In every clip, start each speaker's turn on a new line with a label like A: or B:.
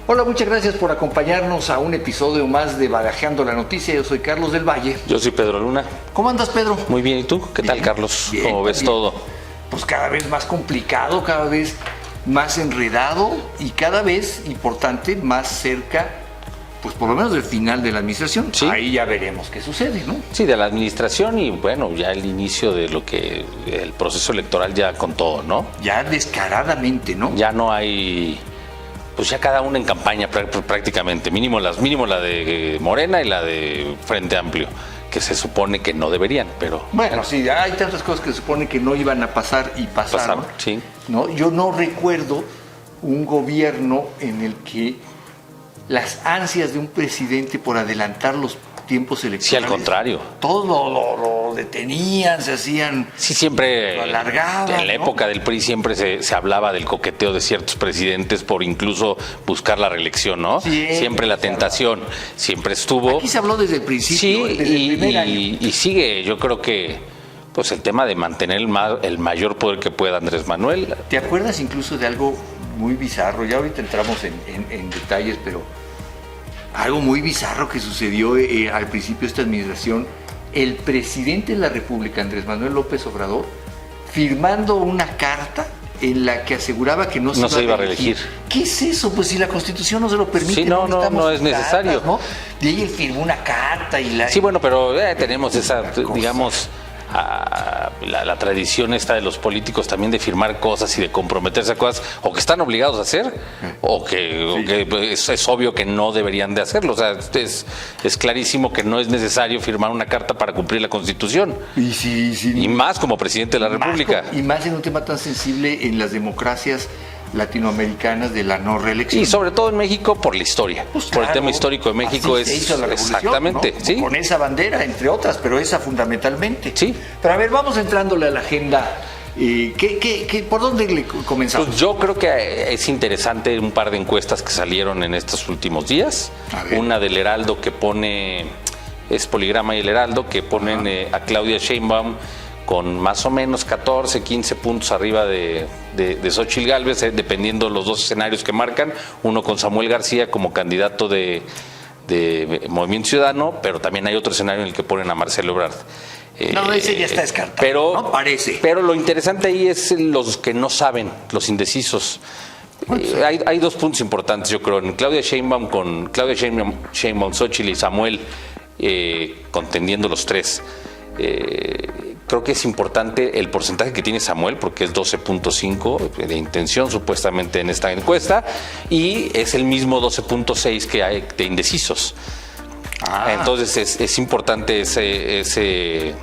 A: Hola, muchas gracias por acompañarnos a un episodio más de Bagajeando la Noticia. Yo soy Carlos del Valle.
B: Yo soy Pedro Luna.
A: ¿Cómo andas, Pedro?
B: Muy bien, ¿y tú? ¿Qué tal, Carlos?
A: Bien,
B: ¿Cómo ves todo?
A: Pues cada vez más complicado, cada vez más enredado y cada vez, importante, más cerca, pues por lo menos del final de la administración.
B: Sí.
A: Ahí ya veremos qué sucede, ¿no?
B: Sí, de la administración y bueno, ya el inicio de lo que el proceso electoral ya con todo, ¿no?
A: Ya descaradamente, ¿no?
B: Ya no hay, pues ya cada uno en campaña prácticamente, mínimo la de Morena y la de Frente Amplio, que se supone que no deberían, pero...
A: Bueno, sí, hay tantas cosas que se supone que no iban a pasar y pasaron.
B: Sí.
A: ¿No? Yo no recuerdo un gobierno en el que las ansias de un presidente por adelantar los tiempos electorales...
B: Sí, al contrario.
A: Todos lo detenían, se hacían...
B: Sí, siempre...
A: Lo alargaban,
B: en la
A: ¿no?
B: época del PRI siempre se hablaba del coqueteo de ciertos presidentes por incluso buscar la reelección, ¿no? Siempre la tentación, siempre estuvo...
A: Aquí se habló desde el principio,
B: sí,
A: desde el primer año.
B: Y sigue, yo creo que pues el tema de mantener el mayor poder que pueda Andrés Manuel.
A: ¿Te acuerdas incluso de algo muy bizarro? Ya ahorita entramos en detalles, pero algo muy bizarro que sucedió al principio de esta administración. El presidente de la República, Andrés Manuel López Obrador, firmando una carta en la que aseguraba que no se iba a reelegir. ¿Qué es eso? Pues si la Constitución no se lo permite.
B: Sí, no es necesario.
A: ¿No? Y ahí él firmó una carta y la...
B: Sí, bueno, pero tenemos esa, digamos... La tradición esta de los políticos también de firmar cosas y de comprometerse a cosas o que están obligados a hacer o que es obvio que no deberían de hacerlo. O sea, es clarísimo que no es necesario firmar una carta para cumplir la Constitución. Y más como presidente de la República.
A: Y más en un tema tan sensible en las democracias latinoamericanas de la no reelección.
B: Y sobre todo en México por la historia,
A: pues
B: por
A: claro,
B: el tema histórico de México
A: así se hizo la revolución,
B: exactamente,
A: ¿no?
B: sí.
A: Con esa bandera, entre otras, pero esa fundamentalmente.
B: Sí.
A: Pero a ver, vamos entrándole a la agenda. ¿Por dónde le comenzamos?
B: Pues yo creo que es interesante un par de encuestas que salieron en estos últimos días. Una del Heraldo que pone, es Poligrama y el Heraldo, que ponen a Claudia Sheinbaum con más o menos 14, 15 puntos arriba de Xóchitl Gálvez, dependiendo los dos escenarios que marcan, uno con Samuel García como candidato de Movimiento Ciudadano, pero también hay otro escenario en el que ponen a Marcelo Ebrard.
A: No, ese ya está descartado,
B: pero,
A: ¿no? Parece.
B: Pero lo interesante ahí es los que no saben, los indecisos. Hay dos puntos importantes, yo creo. En Claudia Sheinbaum, Xóchitl y Samuel contendiendo los tres. Creo que es importante el porcentaje que tiene Samuel, porque es 12.5 de intención supuestamente en esta encuesta, y es el mismo 12.6 que hay de indecisos. Entonces es importante ese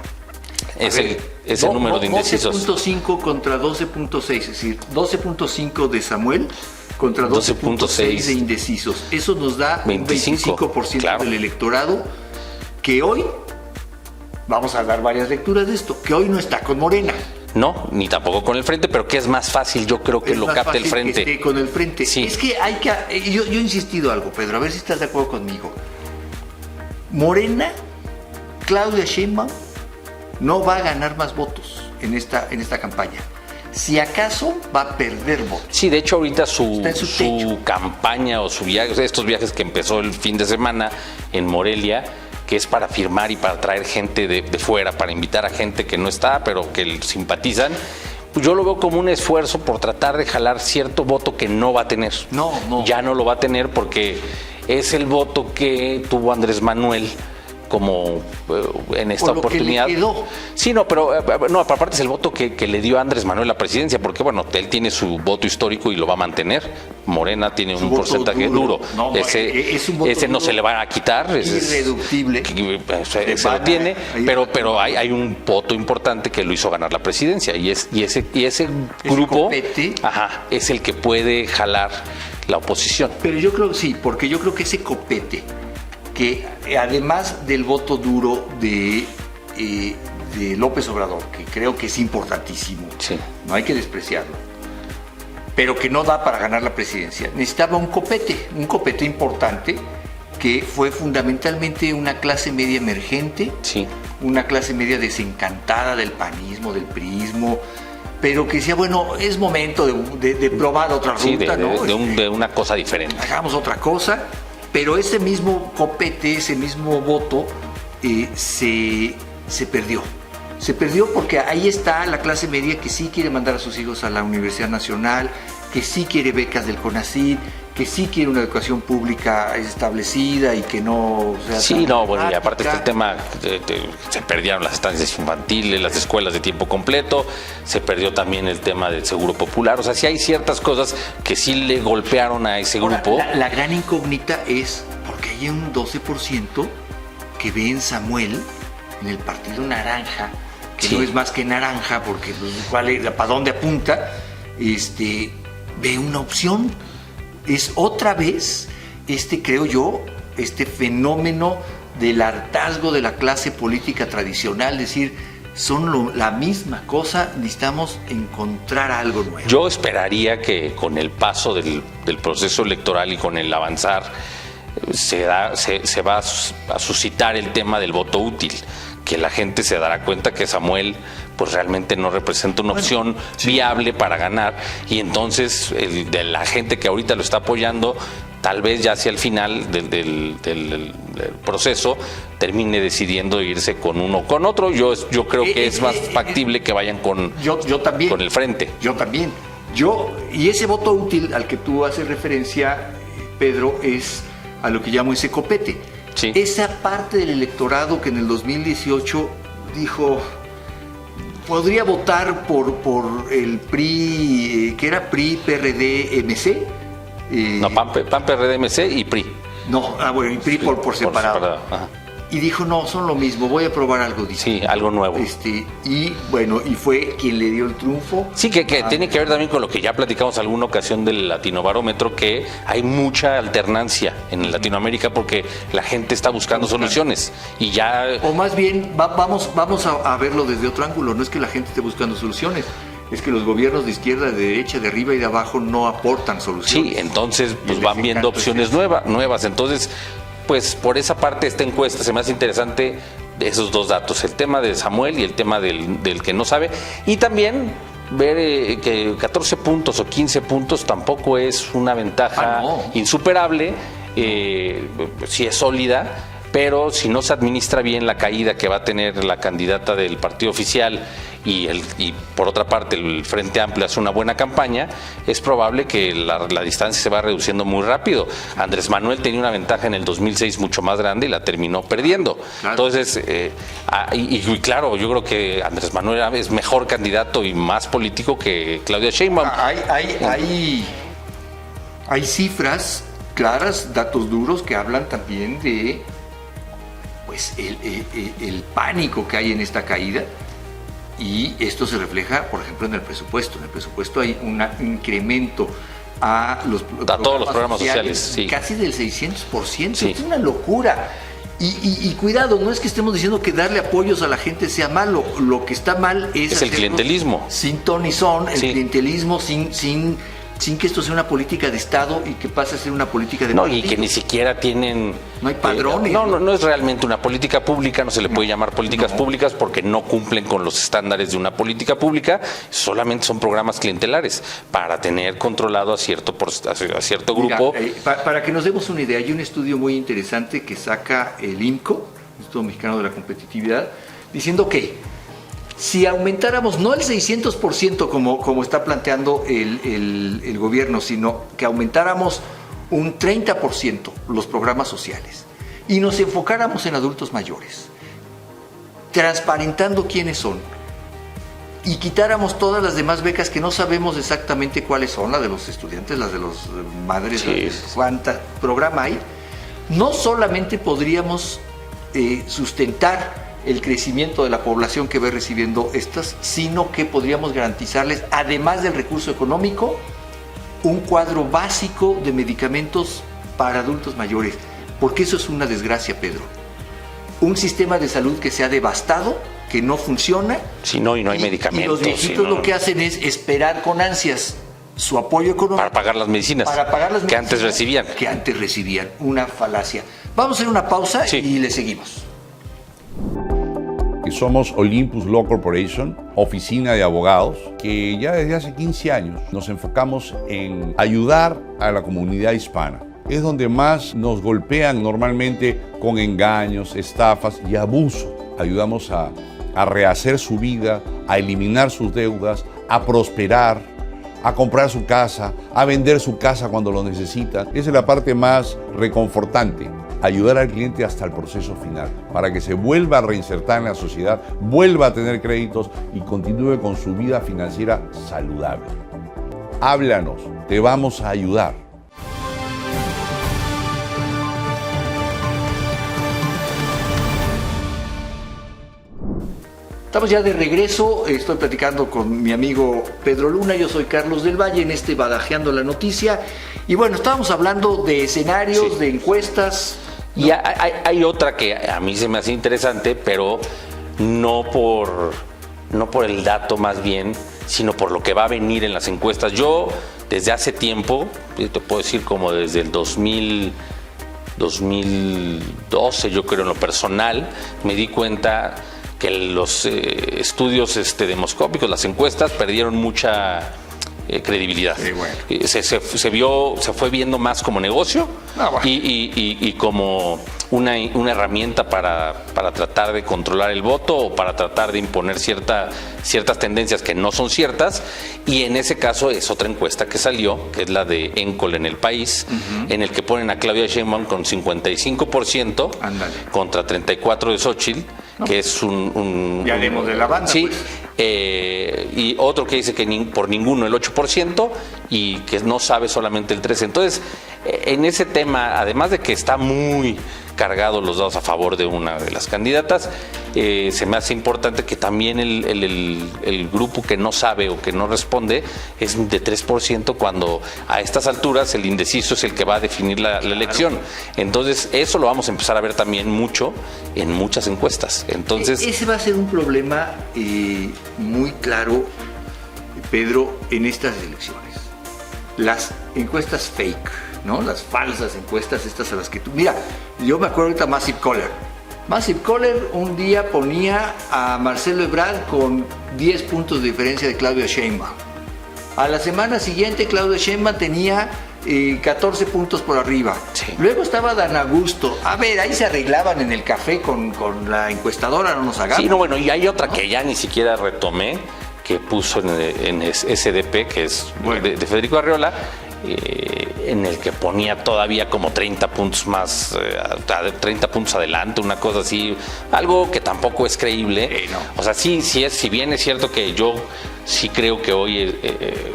B: número de indecisos.
A: 12.5 contra 12.6, es decir, 12.5 de Samuel contra 12.6 de indecisos. Eso nos da 25%
B: claro.
A: del electorado que hoy... Vamos a dar varias lecturas de esto, que hoy no está con Morena.
B: No, ni tampoco con el Frente, pero que es más fácil, yo creo que lo capte el Frente.
A: Que esté con el Frente.
B: Sí.
A: Es que hay que... Yo he insistido algo, Pedro, a ver si estás de acuerdo conmigo. Morena, Claudia Sheinbaum, no va a ganar más votos en esta campaña. Si acaso va a perder votos.
B: Sí, de hecho ahorita su campaña o su viaje, estos viajes que empezó el fin de semana en Morelia, que es para firmar y para traer gente de fuera, para invitar a gente que no está, pero que simpatizan, pues yo lo veo como un esfuerzo por tratar de jalar cierto voto que no va a tener.
A: No.
B: Ya no lo va a tener porque es el voto que tuvo Andrés Manuel como en esta oportunidad.
A: Que le quedó.
B: Sí, no, pero no, aparte es el voto que le dio a Andrés Manuel la presidencia, porque bueno, él tiene su voto histórico y lo va a mantener. Morena tiene un porcentaje duro.
A: No,
B: ese no se le va a quitar.
A: Irreductible.
B: Se lo tiene, pero hay un voto importante que lo hizo ganar la presidencia y ese grupo es el que puede jalar la oposición.
A: Pero yo creo sí, porque yo creo que ese copete, que además del voto duro de López Obrador, que creo que es importantísimo, no hay que despreciarlo, pero que no da para ganar la presidencia, necesitaba un copete importante, que fue fundamentalmente una clase media emergente, una clase media desencantada del panismo, del priismo, pero que decía, bueno, es momento de probar otra ruta, ¿no?
B: De una cosa diferente.
A: Hagamos otra cosa, pero ese mismo copete, ese mismo voto, se perdió. Se perdió porque ahí está la clase media que sí quiere mandar a sus hijos a la Universidad Nacional, que sí quiere becas del CONACYT, que sí quiere una educación pública establecida y que no sea
B: sí, no, bueno, y aparte está el tema, se perdieron las estancias infantiles, las escuelas de tiempo completo, se perdió también el tema del seguro popular, o sea, sí hay ciertas cosas que sí le golpearon a ese grupo.
A: La gran incógnita es porque hay un 12% que ve en Samuel, en el Partido Naranja, que sí, no es más que naranja, porque ¿para dónde apunta? Ve una opción. Es otra vez, creo yo, este fenómeno del hartazgo de la clase política tradicional, es decir, son la misma cosa, necesitamos encontrar algo nuevo.
B: Yo esperaría que con el paso del proceso electoral y con el avanzar se va a suscitar el tema del voto útil, que la gente se dará cuenta que Samuel pues realmente no representa una opción viable para ganar, y entonces de la gente que ahorita lo está apoyando, tal vez ya hacia el final del proceso termine decidiendo irse con uno o con otro. Yo creo que es más factible que vayan con el frente.
A: Yo también. Y ese voto útil al que tú haces referencia, Pedro, es a lo que llamo ese copete.
B: Sí.
A: Esa parte del electorado que en el 2018 dijo, podría votar por el PRI, que era PRI, PRD, MC.
B: No, PAN, PRD, MC y PRI.
A: No, bueno, y PRI por separado.
B: Ajá.
A: Y dijo, no, son lo mismo, voy a probar algo distinto.
B: Sí, algo nuevo.
A: Y bueno, y fue quien le dio el triunfo.
B: Sí, que tiene que ver también con lo que ya platicamos alguna ocasión del Latinobarómetro, que hay mucha alternancia en Latinoamérica porque la gente está buscando soluciones. Y ya...
A: O más bien, vamos a verlo desde otro ángulo. No es que la gente esté buscando soluciones, es que los gobiernos de izquierda, de derecha, de arriba y de abajo no aportan soluciones.
B: Sí, entonces pues van viendo opciones nuevas. Entonces, pues por esa parte esta encuesta se me hace interesante esos dos datos, el tema de Samuel y el tema del que no sabe, y también ver que 14 puntos o 15 puntos tampoco es una ventaja insuperable, sí es sólida, pero si no se administra bien la caída que va a tener la candidata del partido oficial y por otra parte el Frente Amplio hace una buena campaña, es probable que la distancia se va reduciendo muy rápido. Andrés Manuel tenía una ventaja en el 2006 mucho más grande y la terminó perdiendo. Claro. Entonces, claro, yo creo que Andrés Manuel es mejor candidato y más político que Claudia Sheinbaum.
A: Hay cifras claras, datos duros que hablan también de pues el pánico que hay en esta caída. Y esto se refleja, por ejemplo, en el presupuesto. En el presupuesto hay un incremento a
B: todos los programas sociales, sí,
A: casi del 600%.
B: Sí.
A: Es una locura. Y cuidado, no es que estemos diciendo que darle apoyos a la gente sea malo. Lo que está mal es
B: el clientelismo.
A: Sin ton y son, el clientelismo sin que esto sea una política de Estado y que pase a ser una política de partido.
B: Y que ni siquiera tienen...
A: No hay padrones.
B: No es realmente una política pública, no se le puede llamar políticas públicas porque no cumplen con los estándares de una política pública, solamente son programas clientelares para tener controlado a cierto grupo.
A: Mira, para que nos demos una idea, hay un estudio muy interesante que saca el IMCO, Instituto Mexicano de la Competitividad, diciendo que si aumentáramos no el 600% como está planteando el gobierno, sino que aumentáramos un 30% los programas sociales y nos enfocáramos en adultos mayores, transparentando quiénes son, y quitáramos todas las demás becas que no sabemos exactamente cuáles son, las de los estudiantes, las de los madres, cuánta programa hay, no solamente podríamos sustentar el crecimiento de la población que va recibiendo estas, sino que podríamos garantizarles, además del recurso económico, un cuadro básico de medicamentos para adultos mayores, porque eso es una desgracia, Pedro. Un sistema de salud que se ha devastado, que no funciona.
B: Sí, y no hay medicamentos.
A: Y los viejitos lo que hacen es esperar con ansias su apoyo económico.
B: Para pagar las medicinas. Que antes recibían.
A: Que antes recibían. Una falacia. Vamos a hacer una pausa y le seguimos.
C: que somos Olympus Law Corporation, oficina de abogados, que ya desde hace 15 años nos enfocamos en ayudar a la comunidad hispana. Es donde más nos golpean normalmente con engaños, estafas y abuso. Ayudamos a rehacer su vida, a eliminar sus deudas, a prosperar, a comprar su casa, a vender su casa cuando lo necesita. Esa es la parte más reconfortante. Ayudar al cliente hasta el proceso final, para que se vuelva a reinsertar en la sociedad, vuelva a tener créditos y continúe con su vida financiera saludable. Háblanos, te vamos a ayudar.
A: Estamos ya de regreso, estoy platicando con mi amigo Pedro Luna, yo soy Carlos del Valle, en este Badajeando la Noticia. Y bueno, estábamos hablando de escenarios, de encuestas.
B: Y hay otra que a mí se me hace interesante, pero no por el dato más bien, sino por lo que va a venir en las encuestas. Yo desde hace tiempo, te puedo decir como desde el 2012, yo creo en lo personal, me di cuenta que los estudios demoscópicos, las encuestas, perdieron mucha credibilidad. Sí, bueno. Se fue viendo más como negocio y como una herramienta para tratar de controlar el voto o para tratar de imponer ciertas tendencias que no son ciertas. Y en ese caso es otra encuesta que salió, que es la de Encol en El País, en el que ponen a Claudia Sheinbaum con 55% contra 34% de Xóchitl, que es un
A: ya haremos de la banda.
B: Sí,
A: pues.
B: Y otro que dice que por ninguno el 8% y que no sabe solamente el 13%. Entonces, en ese tema, además de que está muy cargados los dados a favor de una de las candidatas, se me hace importante que también el grupo que no sabe o que no responde es de 3%, cuando a estas alturas el indeciso es el que va a definir la elección. Entonces eso lo vamos a empezar a ver también mucho en muchas encuestas. Entonces
A: ese va a ser un problema muy claro, Pedro, en estas elecciones. Las encuestas fake, ¿no? Las falsas encuestas estas a las que tú... Mira, yo me acuerdo ahorita Massive Caller un día ponía a Marcelo Ebrard con 10 puntos de diferencia de Claudia Sheinbaum. A la semana siguiente Claudia Sheinbaum tenía 14 puntos por arriba. Sí. Luego estaba Dan Augusto. A ver, ahí se arreglaban en el café con la encuestadora, no nos hagamos.
B: Sí, no, bueno, y hay otra que ya ni siquiera retomé, que puso en SDP, que es de Federico Arriola, en el que ponía todavía como 30 puntos más, 30 puntos adelante, una cosa así, algo que tampoco es creíble. No. O sea, si bien es cierto que yo sí creo que hoy,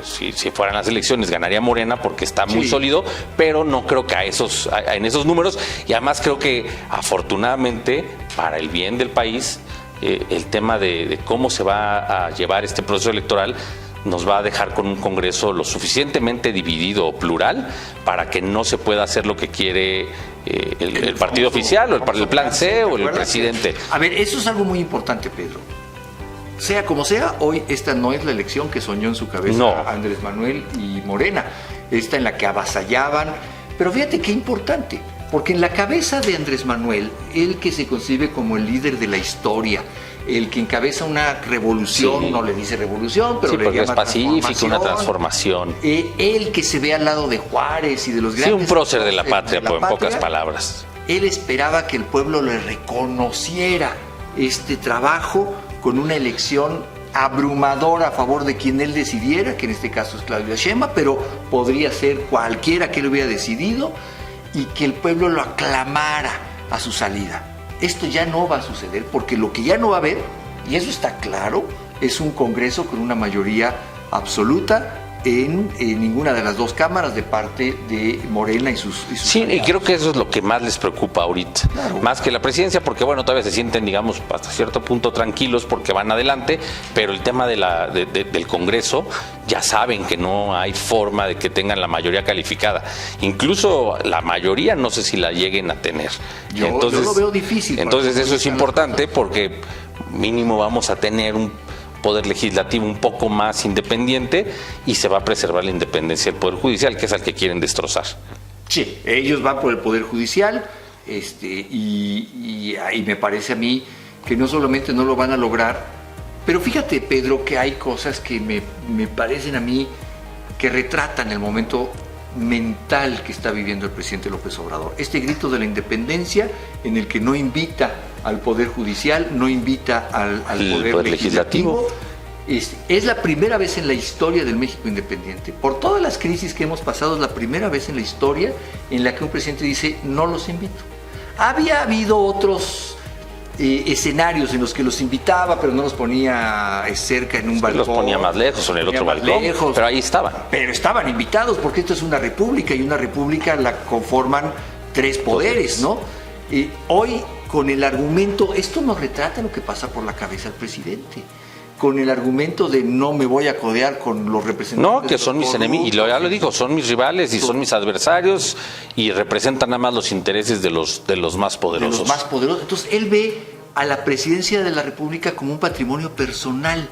B: si fueran las elecciones, ganaría Morena porque está muy sólido, pero no creo que en esos números, y además creo que afortunadamente, para el bien del país, el tema de cómo se va a llevar este proceso electoral nos va a dejar con un Congreso lo suficientemente dividido o plural para que no se pueda hacer lo que quiere el partido oficial o el plan C o el presidente.
A: A ver, eso es algo muy importante, Pedro. Sea como sea, hoy esta no es la elección que soñó en su cabeza Andrés Manuel y Morena, esta en la que avasallaban. Pero fíjate qué importante, porque en la cabeza de Andrés Manuel, él que se concibe como el líder de la historia, el que encabeza una revolución, no le dice revolución, pero le llama
B: es pacífico, una transformación.
A: Él que se ve al lado de Juárez y de los grandes...
B: Sí, un prócer de la patria, en pocas palabras.
A: Él esperaba que el pueblo le reconociera este trabajo con una elección abrumadora a favor de quien él decidiera, que en este caso es Claudia Sheinbaum, pero podría ser cualquiera que él hubiera decidido, y que el pueblo lo aclamara a su salida. Esto ya no va a suceder, porque lo que ya no va a haber, y eso está claro, es un Congreso con una mayoría absoluta en ninguna de las dos cámaras de parte de Morena y sus
B: sí, aliados. Y creo que eso es lo que más les preocupa ahorita, más que la presidencia, porque bueno, todavía se sienten, digamos, hasta cierto punto tranquilos porque van adelante, pero el tema del Congreso, ya saben que no hay forma de que tengan la mayoría calificada, incluso la mayoría no sé si la lleguen a tener.
A: Entonces, yo lo veo difícil.
B: Entonces eso es importante, porque mínimo vamos a tener un poder legislativo un poco más independiente y se va a preservar la independencia del Poder Judicial, que es al que quieren destrozar.
A: Sí, ellos van por el Poder Judicial y me parece a mí que no solamente no lo van a lograr, pero fíjate, Pedro, que hay cosas que me parecen a mí que retratan el momento mental que está viviendo el presidente López Obrador. Este grito de la independencia en el que no invita al Poder Judicial, no invita al poder legislativo. Es la primera vez en la historia del México independiente. Por todas las crisis que hemos pasado, es la primera vez en la historia en la que un presidente dice, no los invito. Había habido otros escenarios en los que los invitaba, pero no los ponía cerca en un balcón.
B: Los ponía más lejos, en el otro balcón, pero ahí estaban.
A: Pero estaban invitados, porque esto es una república, y una república la conforman 3 poderes, ¿no? Hoy, con el argumento, esto nos retrata lo que pasa por la cabeza del presidente, con el argumento de no me voy a codear con los representantes.
B: No, que son mis enemigos, y ya lo digo, son mis rivales y son mis adversarios y representan nada más los intereses de los más poderosos.
A: De los más poderosos. Entonces, él ve a la presidencia de la República como un patrimonio personal.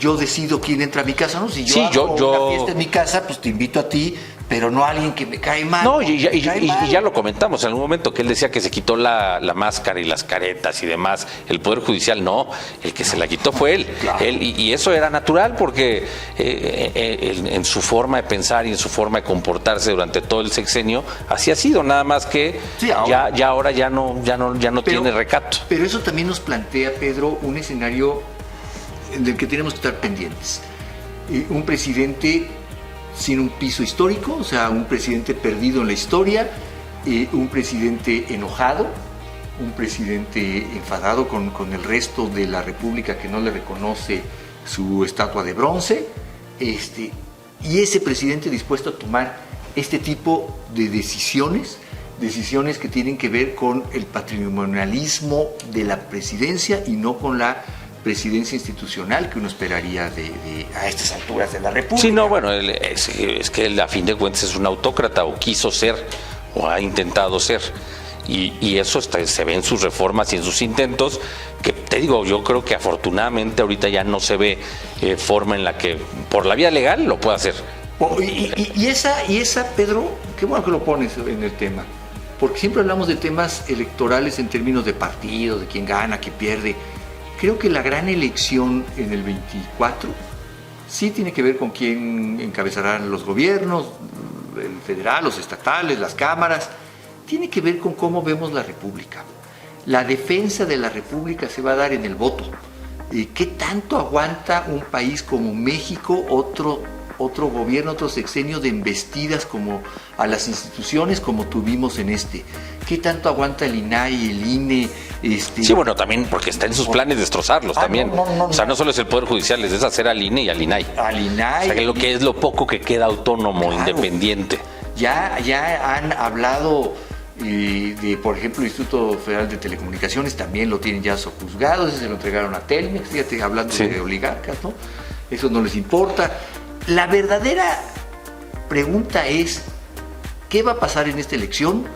A: Yo decido quién entra a mi casa, ¿no? Si yo hago una fiesta en mi casa, pues te invito a ti, pero no a alguien que me cae mal.
B: No, y ya lo comentamos en algún momento, que él decía que se quitó la máscara y las caretas y demás. El Poder Judicial no, el que se la quitó fue él.
A: Claro.
B: Y eso era natural porque en su forma de pensar y en su forma de comportarse durante todo el sexenio, así ha sido, nada más que
A: sí, ahora
B: ya no tiene recato.
A: Pero eso también nos plantea, Pedro, un escenario del que tenemos que estar pendientes. Un presidente sin un piso histórico, o sea, un presidente perdido en la historia, un presidente enojado, un presidente enfadado con el resto de la República que no le reconoce su estatua de bronce, y ese presidente dispuesto a tomar este tipo de decisiones que tienen que ver con el patrimonialismo de la presidencia y no con la presidencia institucional que uno esperaría a estas alturas de la República.
B: Sí, no, bueno, es que él a fin de cuentas es un autócrata, o quiso ser, o ha intentado ser, y eso se ve en sus reformas y en sus intentos, que te digo, yo creo que afortunadamente ahorita ya no se ve forma en la que por la vía legal lo pueda hacer.
A: Y esa, Pedro, qué bueno que lo pones en el tema, porque siempre hablamos de temas electorales en términos de partido, de quién gana, quién pierde. Creo que la gran elección en el 24 sí tiene que ver con quién encabezarán los gobiernos, el federal, los estatales, las cámaras. Tiene que ver con cómo vemos la República. La defensa de la República se va a dar en el voto. ¿Qué tanto aguanta un país como México, otro gobierno, otro sexenio de embestidas como a las instituciones como tuvimos en este? ¿Qué tanto aguanta el INAI, el INE?
B: Sí, bueno, también porque está en sus planes destrozarlos también. O sea, no solo es el Poder Judicial, es deshacer al INE y al INAI.
A: Al INAI.
B: O sea, lo que es lo poco que queda autónomo, claro, independiente.
A: Ya han hablado de, por ejemplo, el Instituto Federal de Telecomunicaciones, también lo tienen ya sojuzgado, se lo entregaron a Telmex, fíjate, hablando de oligarcas, ¿no? Eso no les importa. La verdadera pregunta es, ¿qué va a pasar en esta elección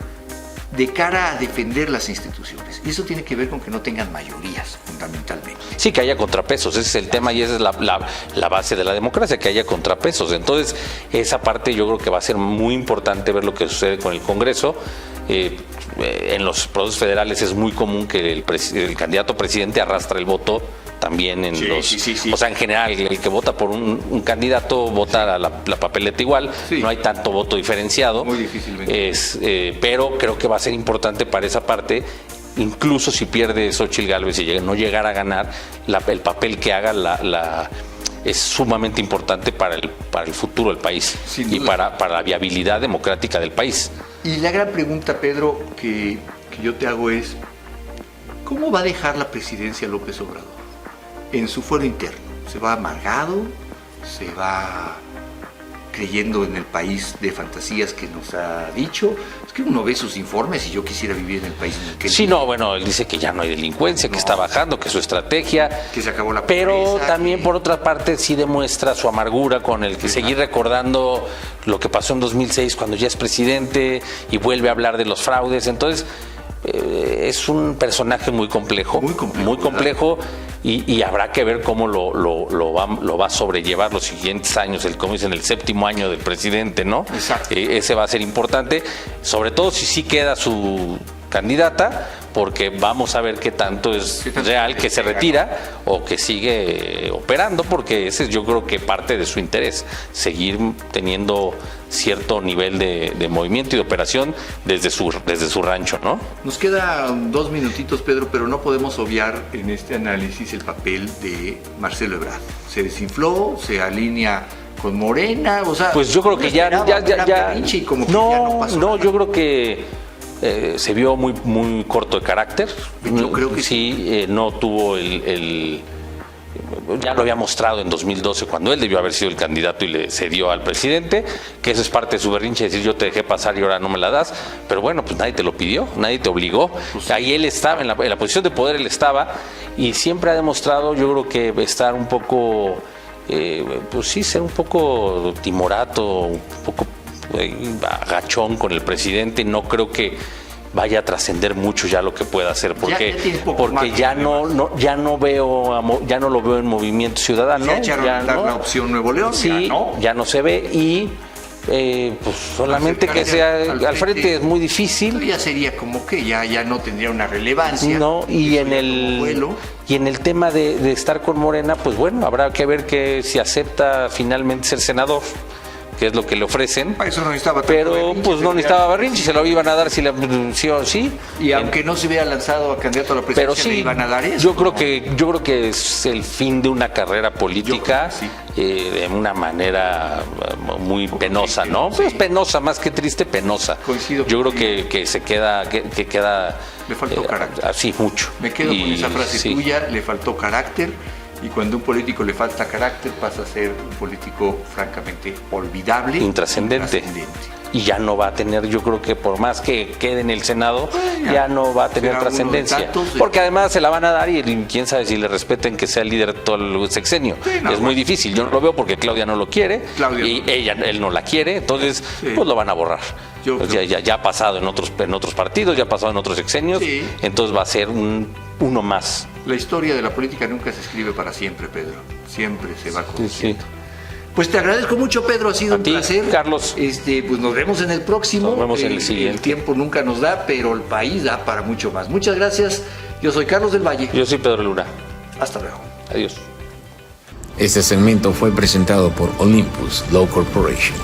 A: de cara a defender las instituciones? Y eso tiene que ver con que no tengan mayorías, fundamentalmente.
B: Sí, que haya contrapesos, ese es el tema y esa es la base de la democracia, que haya contrapesos. Entonces, esa parte yo creo que va a ser muy importante ver lo que sucede con el Congreso. En los procesos federales es muy común que el candidato presidente arrastre el voto también en
A: sí.
B: O sea, en general, el que vota por un candidato vota a la papeleta igual,
A: sí.
B: No hay tanto voto diferenciado.
A: Muy difícilmente.
B: Pero creo que va a ser importante para esa parte, incluso si pierde Xóchitl Gálvez y no llegara a ganar, el papel que haga es sumamente importante para el futuro del país y para la viabilidad democrática del país.
A: Y la gran pregunta, Pedro, que yo te hago es, ¿cómo va a dejar la presidencia López Obrador en su fuero interno? ¿Se va amargado? ¿Se va creyendo en el país de fantasías que nos ha dicho? Es que uno ve sus informes y yo quisiera vivir en el país en el que...
B: Sí, no, bueno, él dice que ya no hay delincuencia, que está bajando, que su estrategia...
A: Que se acabó la
B: pobreza. Pero también,
A: por
B: por otra parte, sí demuestra su amargura con el que seguir recordando lo que pasó en 2006 cuando ya es presidente y vuelve a hablar de los fraudes. Entonces, es un personaje muy complejo. Muy complejo. Y habrá que ver cómo lo va a sobrellevar los siguientes años, como dicen, el 7º año del presidente, ¿no?
A: Exacto.
B: Ese va a ser importante, sobre todo si sí queda su candidata, porque vamos a ver qué tanto es real que se retira o que sigue operando, porque ese es yo creo que parte de su interés, seguir teniendo cierto nivel de movimiento y de operación desde su rancho, ¿no?
A: Nos quedan 2 minutitos, Pedro, pero no podemos obviar en este análisis el papel de Marcelo Ebrard. Se desinfló, se alinea con Morena, o sea...
B: Pues yo creo que ya
A: y como que ya no pasó nada.
B: yo creo que se vio muy corto de carácter.
A: Yo creo que
B: sí. No tuvo ya lo había mostrado en 2012 cuando él debió haber sido el candidato y le cedió al presidente, que eso es parte de su berrinche, decir yo te dejé pasar y ahora no me la das, pero bueno, pues nadie te lo pidió, nadie te obligó, ahí él estaba, en la posición de poder él estaba, y siempre ha demostrado, yo creo que estar un poco, pues sí, ser un poco timorato, un poco agachón con el presidente. No creo que vaya a trascender mucho ya lo que pueda hacer, porque ya no lo veo en Movimiento Ciudadano.
A: Ya no la opción Nuevo León,
B: sí, ya no se ve, y pues solamente que sea al frente es muy difícil.
A: Ya sería como que ya no tendría una relevancia.
B: No, y en el tema de estar con Morena, pues bueno, habrá que ver que si acepta finalmente ser senador, que es lo que le ofrecen.
A: Eso no necesitaba
B: pero berrinche, pues no necesitaba berrinche, se lo iban a dar sí o sí.
A: Y aunque no se hubiera lanzado a candidato a la presidencia,
B: pero sí,
A: le iban a dar eso.
B: Yo creo que es el fin de una carrera política, de una manera muy penosa, ¿no? Pues penosa, más que triste, penosa.
A: Coincido.
B: Yo creo que se queda, que queda.
A: Le faltó carácter.
B: Así mucho.
A: Me quedo con esa frase tuya, le faltó carácter. Y cuando a un político le falta carácter, pasa a ser un político francamente olvidable.
B: Intrascendente. Y ya no va a tener, yo creo que por más que quede en el Senado, ya no va a tener trascendencia. Porque además se la van a dar y quién sabe si le respeten que sea el líder todo el sexenio. Es muy difícil, yo no lo veo porque Claudia no lo quiere y él no la quiere, entonces pues lo van a borrar. Pues ya ha pasado en otros partidos, ya ha pasado en otros sexenios, entonces va a ser uno más.
A: La historia de la política nunca se escribe para siempre, Pedro. Siempre se va conociendo. Pues te agradezco mucho, Pedro, ha sido un placer.
B: Carlos.
A: Pues nos vemos en el próximo.
B: Nos vemos en el siguiente.
A: El tiempo nunca nos da, pero el país da para mucho más. Muchas gracias. Yo soy Carlos del Valle.
B: Yo soy Pedro Luna.
A: Hasta luego.
B: Adiós.
D: Este segmento fue presentado por Olympus Law Corporation.